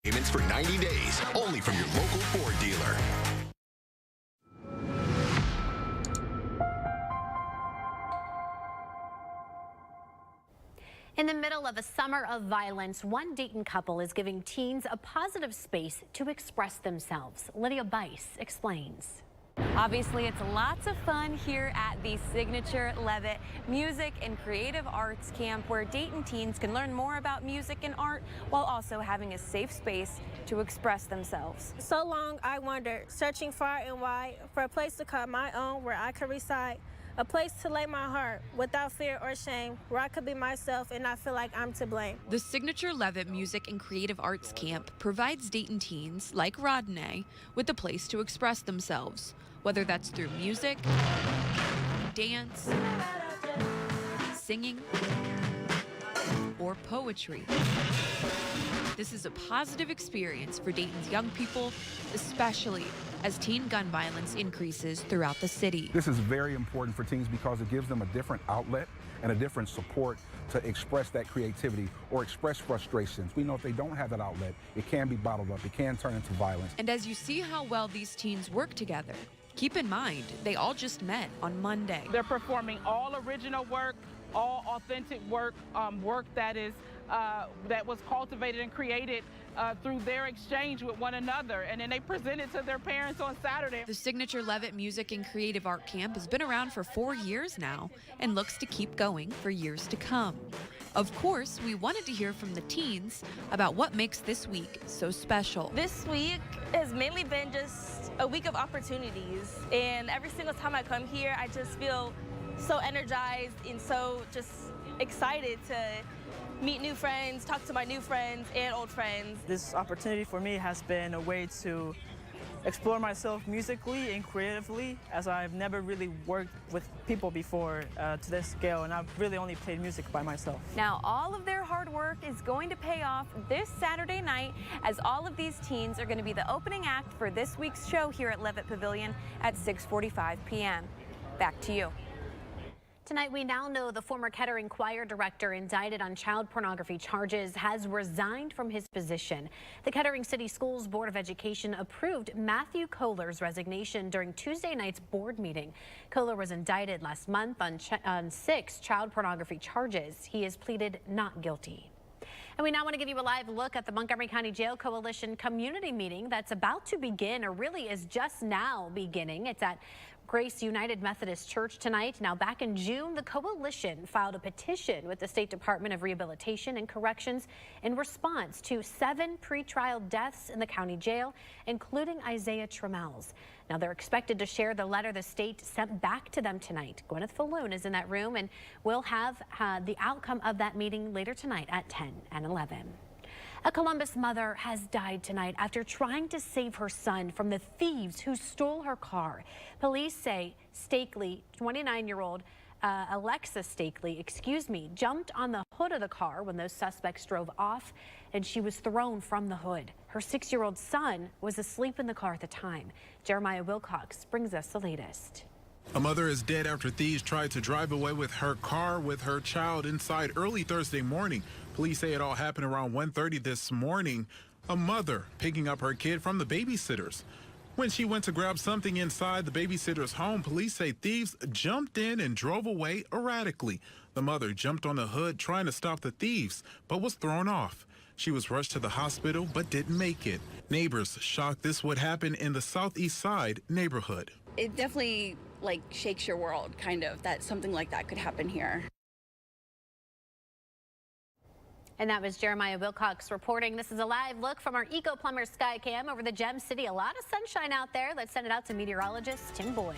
Payments for 90 days, only from your local Ford dealer. In the middle of a summer of violence, one Dayton couple is giving teens a positive space to express themselves. Lydia Bice explains. Obviously, it's lots of fun here at the signature Levitt Music and Creative Arts Camp, where Dayton teens can learn more about music and art while also having a safe space to express themselves. So long I wandered, searching far and wide for a place to call my own where I could reside. A place to lay my heart without fear or shame, where I could be myself and not feel like I'm to blame. The signature Levitt Music and Creative Arts Camp provides Dayton teens, like Rodney, with a place to express themselves, whether that's through music, dance, singing, or poetry. This is a positive experience for Dayton's young people, especially as teen gun violence increases throughout the city. This is very important for teens because it gives them a different outlet and a different support to express that creativity or express frustrations. We know if they don't have that outlet, it can be bottled up, it can turn into violence. And as you see how well these teens work together, keep in mind, they all just met on Monday. They're performing all original work, all authentic work, work that was cultivated and created through their exchange with one another, and then they present it to their parents on Saturday. The signature Levitt Music and Creative Art Camp has been around for 4 years now and looks to keep going for years to come. Of course, we wanted to hear from the teens about what makes this week so special. This week has mainly been just a week of opportunities, and every single time I come here, I just feel so energized and so just excited to meet new friends, talk to my new friends and old friends. This opportunity for me has been a way to explore myself musically and creatively, as I've never really worked with people before to this scale, and I've really only played music by myself. Now, all of their hard work is going to pay off this Saturday night, as all of these teens are going to be the opening act for this week's show here at Levitt Pavilion at 6:45 p.m. Back to you. Tonight, we now know the former Kettering choir director indicted on child pornography charges has resigned from his position. The Kettering City Schools Board of Education approved Matthew Kohler's resignation during Tuesday night's board meeting. Kohler was indicted last month on 6 child pornography charges. He has pleaded not guilty. And we now want to give you a live look at the Montgomery County Jail Coalition community meeting that's about to begin, or really is just now beginning. It's at Grace United Methodist Church tonight. Now, back in June, the coalition filed a petition with the State Department of Rehabilitation and Corrections in response to 7 pretrial deaths in the county jail, including Isaiah Trammell's. Now, they're expected to share the letter the state sent back to them tonight. Gwyneth Falloon is in that room, and we'll have the outcome of that meeting later tonight at 10 and 11. A Columbus mother has died tonight after trying to save her son from the thieves who stole her car. Police say Stakely, 29-year-old Alexa Stakely, jumped on the hood of the car when those suspects drove off, and she was thrown from the hood. Her 6-year-old son was asleep in the car at the time. Jeremiah Wilcox brings us the latest. A mother is dead after thieves tried to drive away with her car with her child inside early Thursday morning. Police say it all happened around 1:30 this morning. A mother picking up her kid from the babysitters. When she went to grab something inside the babysitter's home, police say thieves jumped in and drove away erratically. The mother jumped on the hood trying to stop the thieves, but was thrown off. She was rushed to the hospital but didn't make it. Neighbors shocked this would happen in the Southeast Side neighborhood. It definitely shakes your world, kind of, that something like that could happen here. And that was Jeremiah Wilcox reporting. This is a live look from our Eco Plumber Skycam over the Gem City. A lot of sunshine out there. Let's send it out to meteorologist Tim Boyd.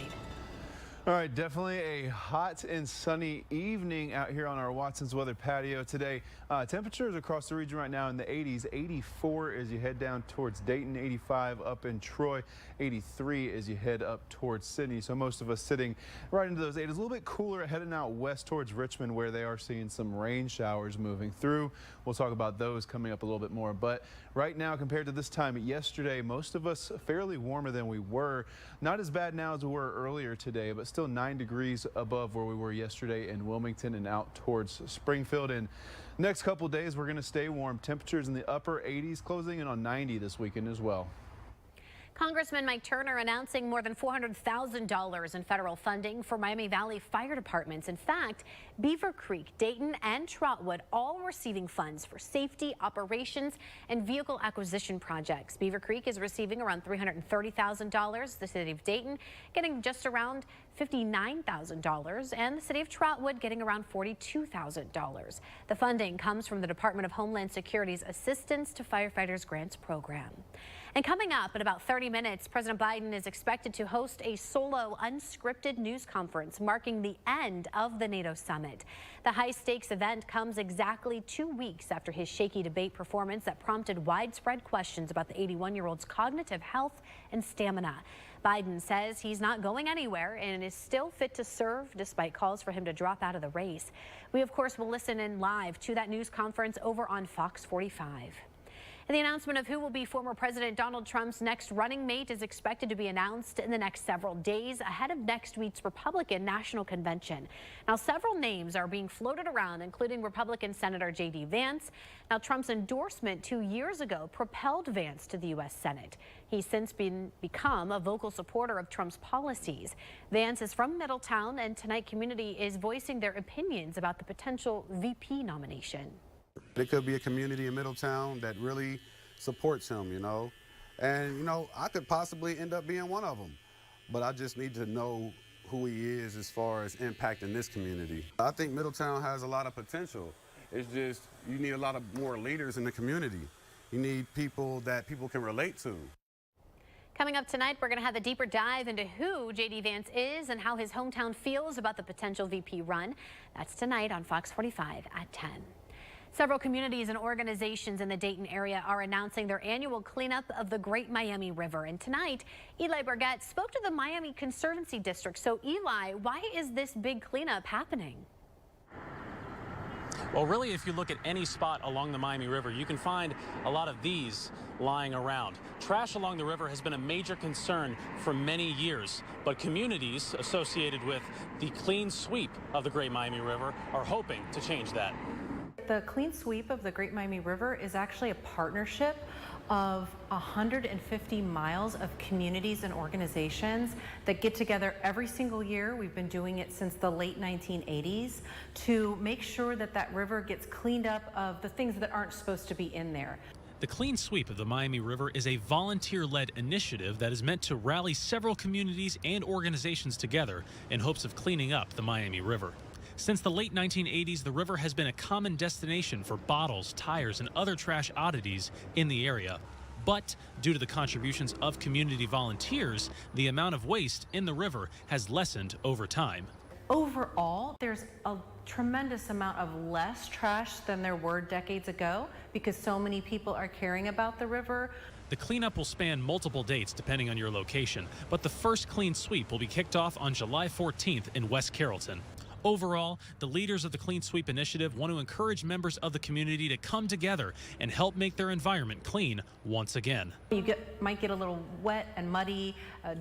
All right, definitely a hot and sunny evening out here on our Watson's Weather patio today. Temperatures across the region right now in the 80s, 84 as you head down towards Dayton, 85 up in Troy, 83 as you head up towards Sydney. So most of us sitting right into those 80s. A little bit cooler heading out west towards Richmond, where they are seeing some rain showers moving through. We'll talk about those coming up a little bit more. But right now, compared to this time yesterday, most of us fairly warmer than we were. Not as bad now as we were earlier today, but still 9 degrees above where we were yesterday in Wilmington and out towards Springfield. And next couple of days, we're going to stay warm. Temperatures in the upper 80s, closing in on 90 this weekend as well. Congressman Mike Turner announcing more than $400,000 in federal funding for Miami Valley fire departments. In fact, Beaver Creek, Dayton, and Trotwood all receiving funds for safety, operations, and vehicle acquisition projects. Beaver Creek is receiving around $330,000. The city of Dayton getting just around $59,000, and the city of Trotwood getting around $42,000. The funding comes from the Department of Homeland Security's Assistance to Firefighters Grants program. And coming up in about 30 minutes, President Biden is expected to host a solo unscripted news conference marking the end of the NATO summit. The high-stakes event comes exactly 2 weeks after his shaky debate performance that prompted widespread questions about the 81-year-old's cognitive health and stamina. Biden says he's not going anywhere and is still fit to serve despite calls for him to drop out of the race. We, of course, will listen in live to that news conference over on Fox 45. And the announcement of who will be former President Donald Trump's next running mate is expected to be announced in the next several days ahead of next week's Republican National Convention. Now, several names are being floated around, including Republican Senator J.D. Vance. Now, Trump's endorsement 2 years ago propelled Vance to the U.S. Senate. He's since become a vocal supporter of Trump's policies. Vance is from Middletown, and tonight community is voicing their opinions about the potential VP nomination. There could be a community in Middletown that really supports him, and, I could possibly end up being one of them. But I just need to know who he is as far as impacting this community. I think Middletown has a lot of potential. It's just you need a lot of more leaders in the community. You need people that people can relate to. Coming up tonight, we're going to have a deeper dive into who J.D. Vance is and how his hometown feels about the potential VP run. That's tonight on Fox 45 at 10. Several communities and organizations in the Dayton area are announcing their annual cleanup of the Great Miami River. And tonight, Eli Bargett spoke to the Miami Conservancy District. So, Eli, why is this big cleanup happening? Well, really, if you look at any spot along the Miami River, you can find a lot of these lying around. Trash along the river has been a major concern for many years, but communities associated with the clean sweep of the Great Miami River are hoping to change that. The clean sweep of the Great Miami River is actually a partnership of 150 miles of communities and organizations that get together every single year. We've been doing it since the late 1980s to make sure that that river gets cleaned up of the things that aren't supposed to be in there. The Clean Sweep of the Miami River is a volunteer-led initiative that is meant to rally several communities and organizations together in hopes of cleaning up the Miami River. Since the late 1980s, the river has been a common destination for bottles, tires, and other trash oddities in the area. But due to the contributions of community volunteers, the amount of waste in the river has lessened over time. Overall, there's a tremendous amount of less trash than there were decades ago because so many people are caring about the river. The cleanup will span multiple dates depending on your location, but the first clean sweep will be kicked off on July 14th in West Carrollton. Overall, the leaders of the Clean Sweep initiative want to encourage members of the community to come together and help make their environment clean once again. You might get a little wet and muddy,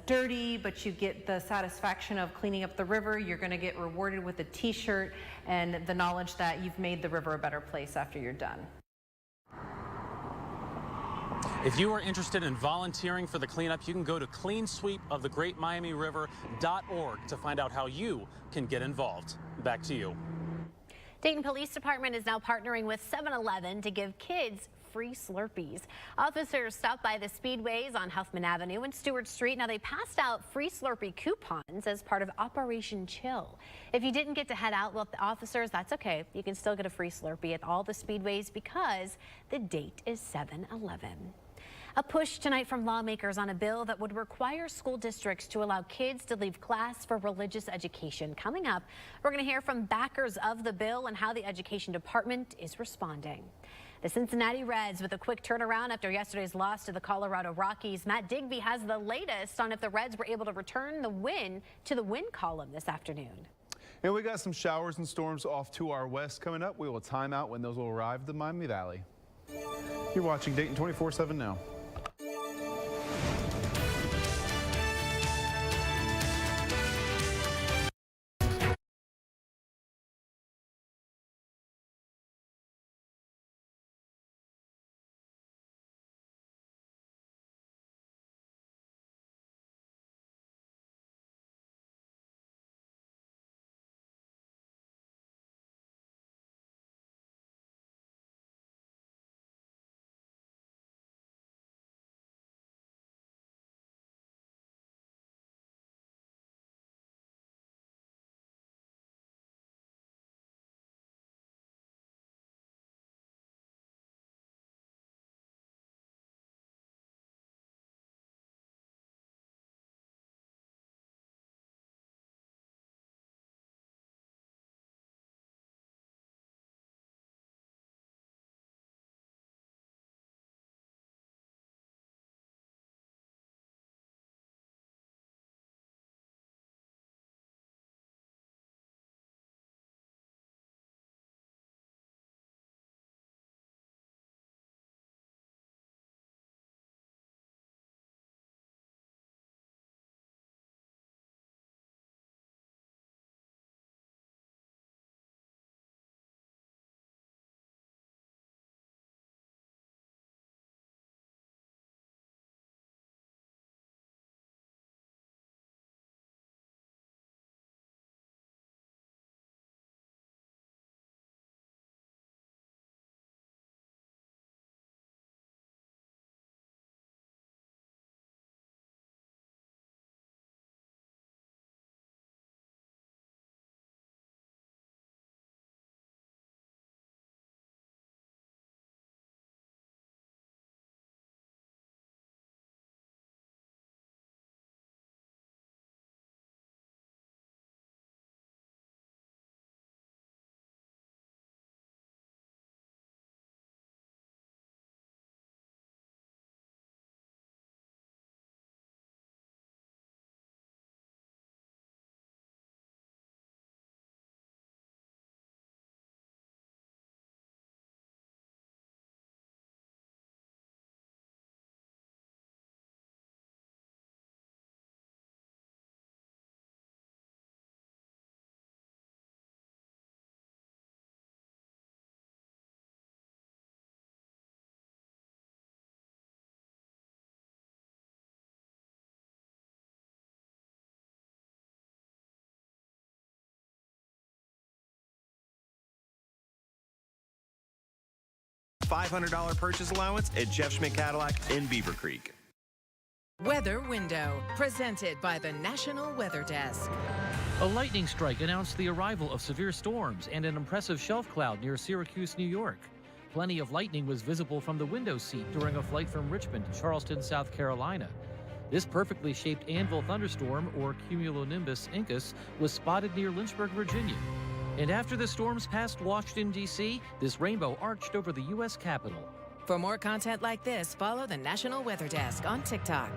dirty, but you get the satisfaction of cleaning up the river. You're going to get rewarded with a t-shirt and the knowledge that you've made the river a better place after you're done. If you are interested in volunteering for the cleanup, you can go to cleansweepofthegreatmiamiriver.org to find out how you can get involved. Back to you. Dayton Police Department is now partnering with 7-Eleven to give kids free Slurpees. Officers stopped by the speedways on Huffman Avenue and Stewart Street. Now, they passed out free Slurpee coupons as part of Operation Chill. If you didn't get to head out with the officers, that's okay. You can still get a free Slurpee at all the speedways because the date is 7-Eleven. A push tonight from lawmakers on a bill that would require school districts to allow kids to leave class for religious education. Coming up, we're going to hear from backers of the bill and how the education department is responding. The Cincinnati Reds with a quick turnaround after yesterday's loss to the Colorado Rockies. Matt Digby has the latest on if the Reds were able to return the win to the win column this afternoon. And we got some showers and storms off to our west coming up. We will time out when those will arrive to the Miami Valley. You're watching Dayton 24/7 now. $500 purchase allowance at Jeff Schmidt Cadillac in Beaver Creek. Weather Window, presented by the National Weather Desk. A lightning strike announced the arrival of severe storms and an impressive shelf cloud near Syracuse, New York. Plenty of lightning was visible from the window seat during a flight from Richmond to Charleston, South Carolina. This perfectly shaped anvil thunderstorm, or cumulonimbus incus, was spotted near Lynchburg, Virginia. And after the storms passed Washington, D.C., this rainbow arched over the U.S. Capitol. For more content like this, follow the National Weather Desk on TikTok.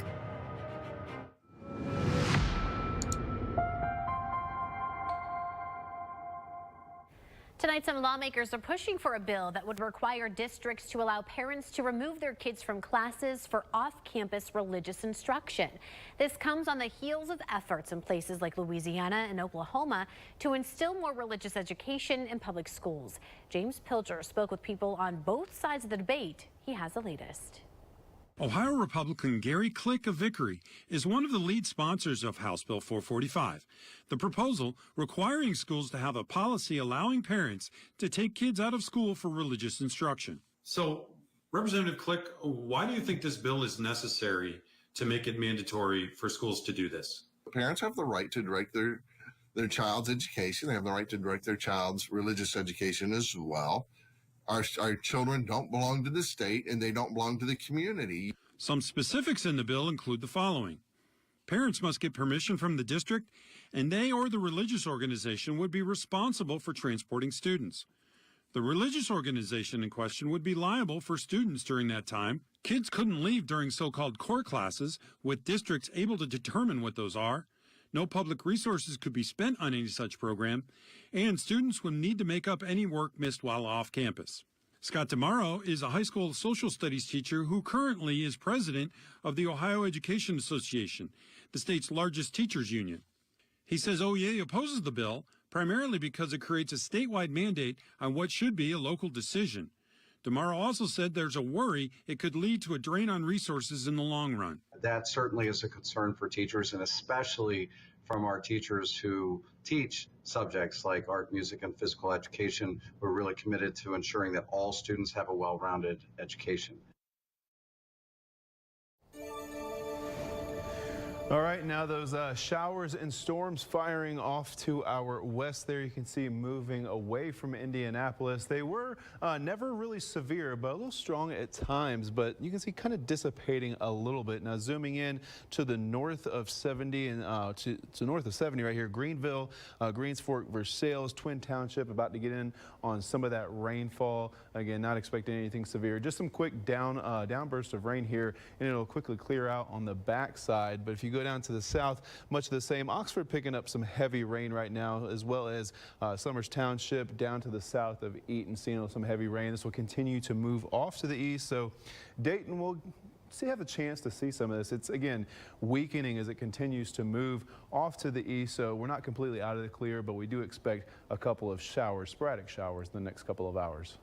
Tonight, some lawmakers are pushing for a bill that would require districts to allow parents to remove their kids from classes for off-campus religious instruction. This comes on the heels of efforts in places like Louisiana and Oklahoma to instill more religious education in public schools. James Pilger spoke with people on both sides of the debate. He has the latest. Ohio Republican Gary Click of Vickery is one of the lead sponsors of House Bill 445, the proposal requiring schools to have a policy allowing parents to take kids out of school for religious instruction. So, Representative Click, why do you think this bill is necessary to make it mandatory for schools to do this? Parents have the right to direct their child's education. They have the right to direct their child's religious education as well. Our children don't belong to the state, and they don't belong to the community. Some specifics in the bill include the following. Parents must get permission from the district, and they or the religious organization would be responsible for transporting students. The religious organization in question would be liable for students during that time. Kids couldn't leave during so-called core classes, with districts able to determine what those are. No public resources could be spent on any such program, and students would need to make up any work missed while off campus. Scott DeMauro is a high school social studies teacher who currently is president of the Ohio Education Association, the state's largest teachers union. He says OEA opposes the bill primarily because it creates a statewide mandate on what should be a local decision. DeMauro also said there's a worry it could lead to a drain on resources in the long run. That certainly is a concern for teachers, and especially from our teachers who teach subjects like art, music, and physical education. We're really committed to ensuring that all students have a well-rounded education. All right, now those showers and storms firing off to our west there. You can see moving away from Indianapolis. They were never really severe, but a little strong at times, but you can see kind of dissipating a little bit. Now zooming in to the north of 70 and to north of 70 right here, Greenville, Greens Fork, Versailles, Twin Township, about to get in on some of that rainfall. Again, not expecting anything severe. Just some quick downbursts of rain here, and it'll quickly clear out on the backside. But if you go down to the south, much of the same. Oxford picking up some heavy rain right now, as well as Summers Township down to the south of Eaton, seeing some heavy rain. This will continue to move off to the east, so Dayton will have a chance to see some of this. It's, again, weakening as it continues to move off to the east, so we're not completely out of the clear, but we do expect a couple of showers, sporadic showers, in the next couple of hours.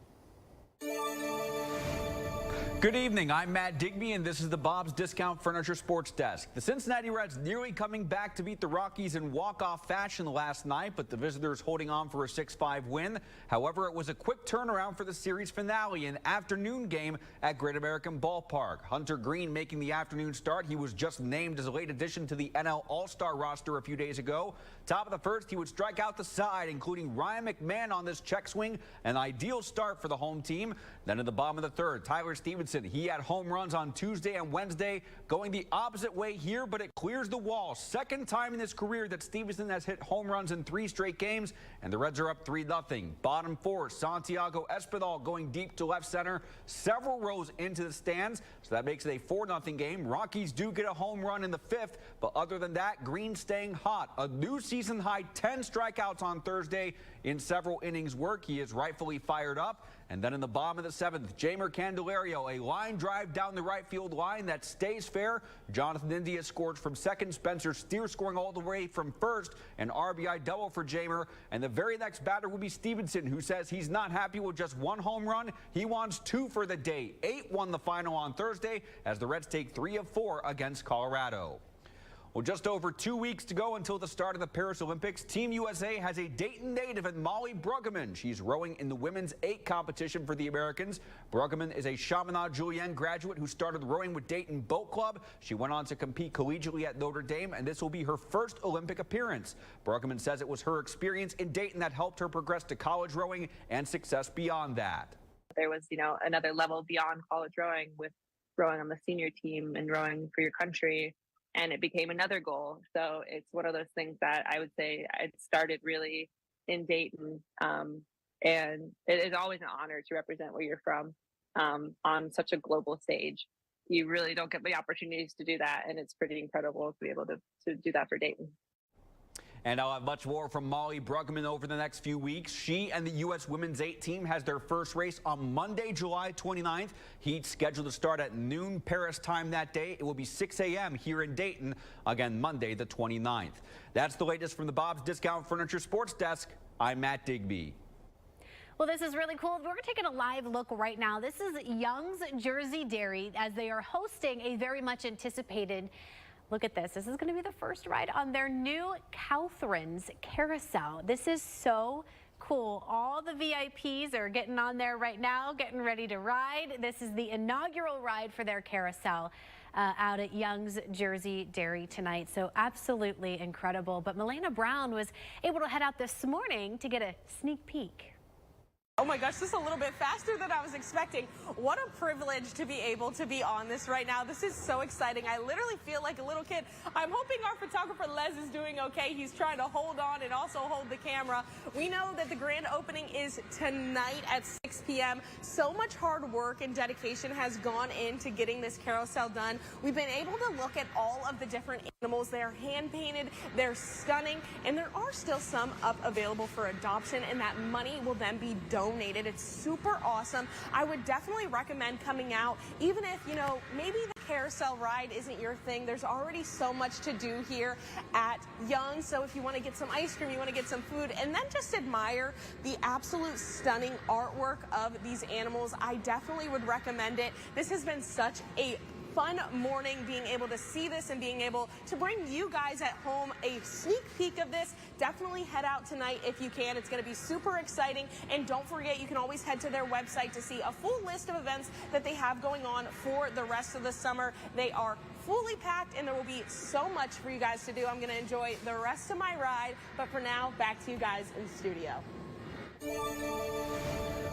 Good evening, I'm Matt Digby, and this is the Bob's Discount Furniture Sports Desk. The Cincinnati Reds nearly coming back to beat the Rockies in walk-off fashion last night, but the visitors holding on for a 6-5 win. However, it was a quick turnaround for the series finale, an afternoon game at Great American Ballpark. Hunter Greene making the afternoon start. He was just named as a late addition to the NL All-Star roster a few days ago. Top of the first, he would strike out the side, including Ryan McMahon on this check swing, an ideal start for the home team. Then in the bottom of the third, Tyler Stevenson, he had home runs on Tuesday and Wednesday, going the opposite way here, but it clears the wall. Second time in his career that Stevenson has hit home runs in 3 straight games, and the Reds are up 3-0. Bottom 4, Santiago Espinal going deep to left center, several rows into the stands, so that makes it a 4-0 game. Rockies do get a home run in the 5th, but other than that, Greene staying hot. A new season high 10 strikeouts on Thursday in several innings work. He is rightfully fired up. And then in the bottom of the 7th, Jamer Candelario, a line drive down the right field line that stays fair. Jonathan India scored from second. Spencer Steer scoring all the way from first. An RBI double for Jamer. And the very next batter will be Stevenson, who says he's not happy with just 1 home run. He wants 2 for the day. 8 won the final on Thursday as the Reds take 3 of 4 against Colorado. Well, just over 2 weeks to go until the start of the Paris Olympics. Team USA has a Dayton native in Molly Bruggeman. She's rowing in the women's 8 competition for the Americans. Bruggeman is a Chaminade-Julienne graduate who started rowing with Dayton Boat Club. She went on to compete collegiately at Notre Dame, and this will be her first Olympic appearance. Bruggeman says it was her experience in Dayton that helped her progress to college rowing and success beyond that. There was, another level beyond college rowing with rowing on the senior team and rowing for your country. And it became another goal. So it's one of those things that I would say it started really in Dayton. And it is always an honor to represent where you're from on such a global stage. You really don't get the opportunities to do that. And it's pretty incredible to be able to do that for Dayton. And I'll have much more from Molly Bruggeman over the next few weeks. She and the U.S. Women's 8 team has their first race on Monday, July 29th. Heat's scheduled to start at noon Paris time that day. It will be 6 a.m. here in Dayton, again Monday the 29th. That's the latest from the Bob's Discount Furniture Sports Desk. I'm Matt Digby. Well, this is really cool. We're taking a live look right now. This is Young's Jersey Dairy as they are hosting a very much anticipated. Look at this. This is going to be the first ride on their new Catherine's Carousel. This is so cool. All the VIPs are getting on there right now, getting ready to ride. This is the inaugural ride for their carousel out at Young's Jersey Dairy tonight. So absolutely incredible. But Milena Brown was able to head out this morning to get a sneak peek. Oh my gosh, this is a little bit faster than I was expecting. What a privilege to be able to be on this right now. This is so exciting. I literally feel like a little kid. I'm hoping our photographer Les is doing okay. He's trying to hold on and also hold the camera. We know that the grand opening is tonight at 6 p.m. So much hard work and dedication has gone into getting this carousel done. We've been able to look at all of the different animals. They're hand painted, they're stunning, and there are still some up available for adoption, and that money will then be donated. It's super awesome. I would definitely recommend coming out, even if, maybe the carousel ride isn't your thing. There's already so much to do here at Young. So if you want to get some ice cream, you want to get some food, and then just admire the absolute stunning artwork of these animals, I definitely would recommend it. This has been such a fun morning being able to see this and being able to bring you guys at home a sneak peek of this. Definitely head out tonight if you can. It's going to be super exciting. And don't forget, you can always head to their website to see a full list of events that they have going on for the rest of the summer. They are fully packed and there will be so much for you guys to do. I'm going to enjoy the rest of my ride. But for now, back to you guys in the studio.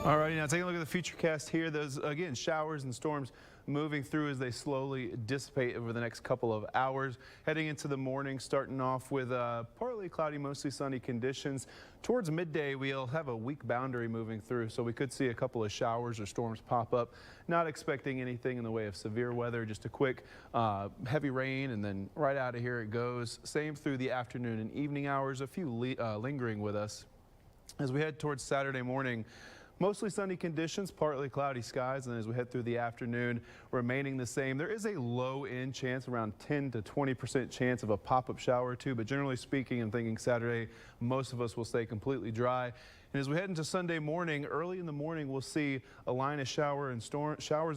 All righty, now taking a look at the futurecast here. Those, again, showers and storms moving through as they slowly dissipate over the next couple of hours. Heading into the morning, starting off with partly cloudy, mostly sunny conditions. Towards midday, we'll have a weak boundary moving through, so we could see a couple of showers or storms pop up. Not expecting anything in the way of severe weather, just a quick heavy rain, and then right out of here it goes. Same through the afternoon and evening hours, a few lingering with us. As we head towards Saturday morning, mostly sunny conditions, partly cloudy skies, and as we head through the afternoon, remaining the same. There is a low-end chance, around 10 to 20% chance of a pop-up shower or two, but generally speaking, I'm thinking Saturday, most of us will stay completely dry. And as we head into Sunday morning, early in the morning, we'll see a line of showers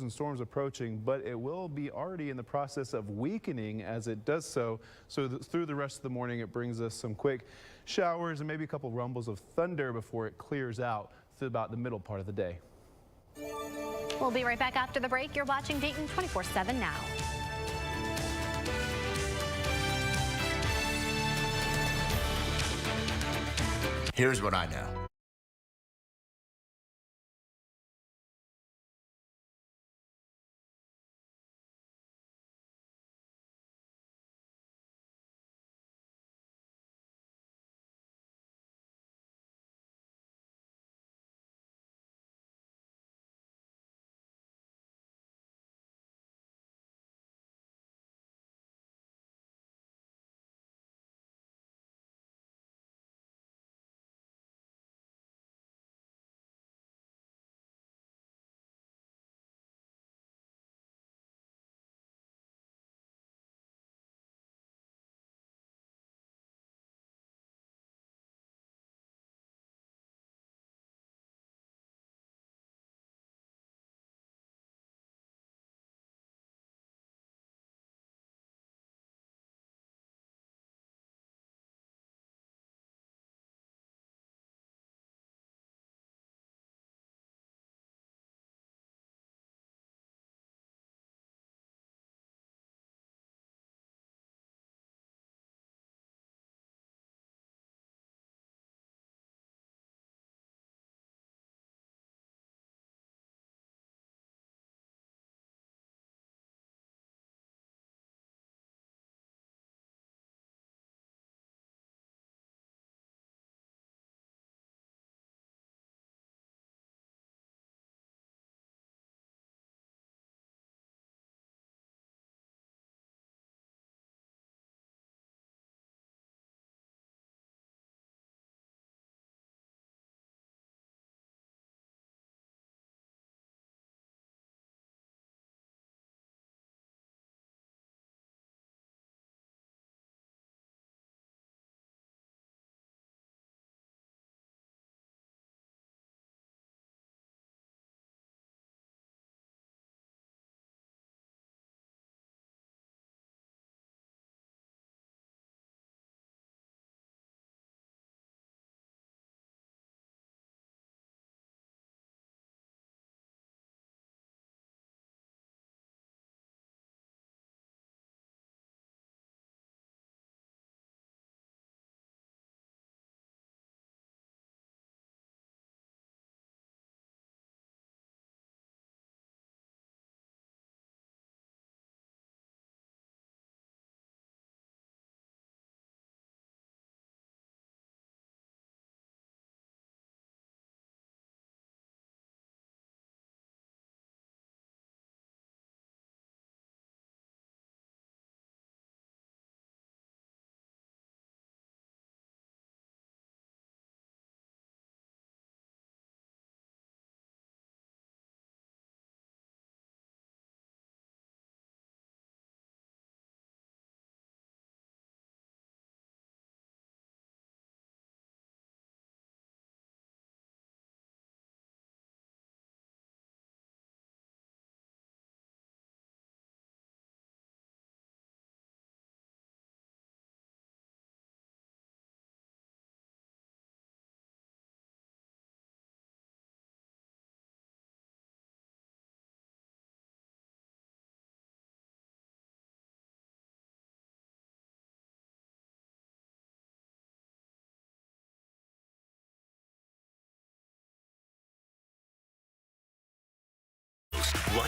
and storms approaching, but it will be already in the process of weakening as it does so. So through the rest of the morning, it brings us some quick showers and maybe a couple rumbles of thunder before it clears out to about the middle part of the day. We'll be right back after the break. You're watching Dayton 24/7 now. Here's what I know.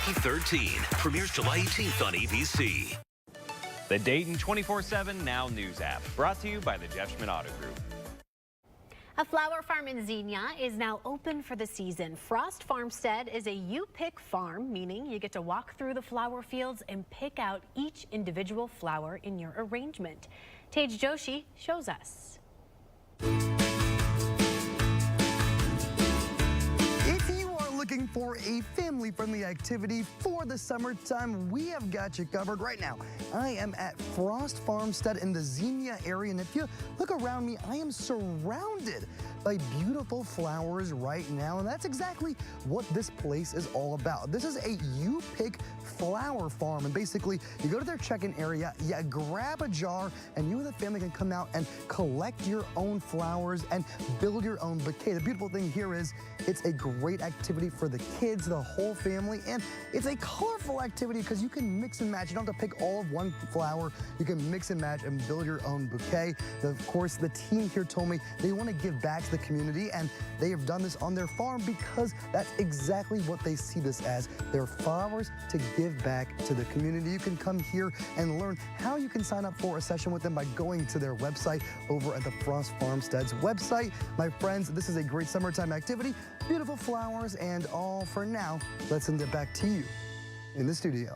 Lucky 13 premieres July 18th on ABC. The Dayton 24/7 Now News app, brought to you by the Jeff Schmidt Auto Group. A flower farm in Xenia is now open for the season. Frost Farmstead is a you-pick farm, meaning you get to walk through the flower fields and pick out each individual flower in your arrangement. Tej Joshi shows us. Looking for a family-friendly activity for the summertime, we have got you covered right now. I am at Frost Farmstead in the Xenia area, and if you look around me, I am surrounded by beautiful flowers right now, and that's exactly what this place is all about. This is a you-pick flower farm, and basically you go to their check-in area, you grab a jar, and you and the family can come out and collect your own flowers and build your own bouquet. The beautiful thing here is it's a great activity for the kids, the whole family, and it's a colorful activity because you can mix and match. You don't have to pick all of one flower. You can mix and match and build your own bouquet. Of course, the team here told me they want to give back to the community, and they have done this on their farm because that's exactly what they see this as. They're flowers to give back to the community. You can come here and learn how you can sign up for a session with them by going to their website over at the Frost Farmstead's website. My friends, this is a great summertime activity. Beautiful flowers and all for now. Let's send it back to you in the studio.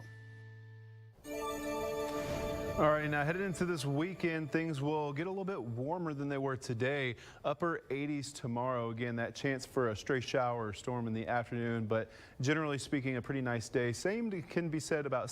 All right, now headed into this weekend, things will get a little bit warmer than they were today. Upper 80s tomorrow. Again, that chance for a stray shower or storm in the afternoon, but generally speaking, a pretty nice day. Same can be said about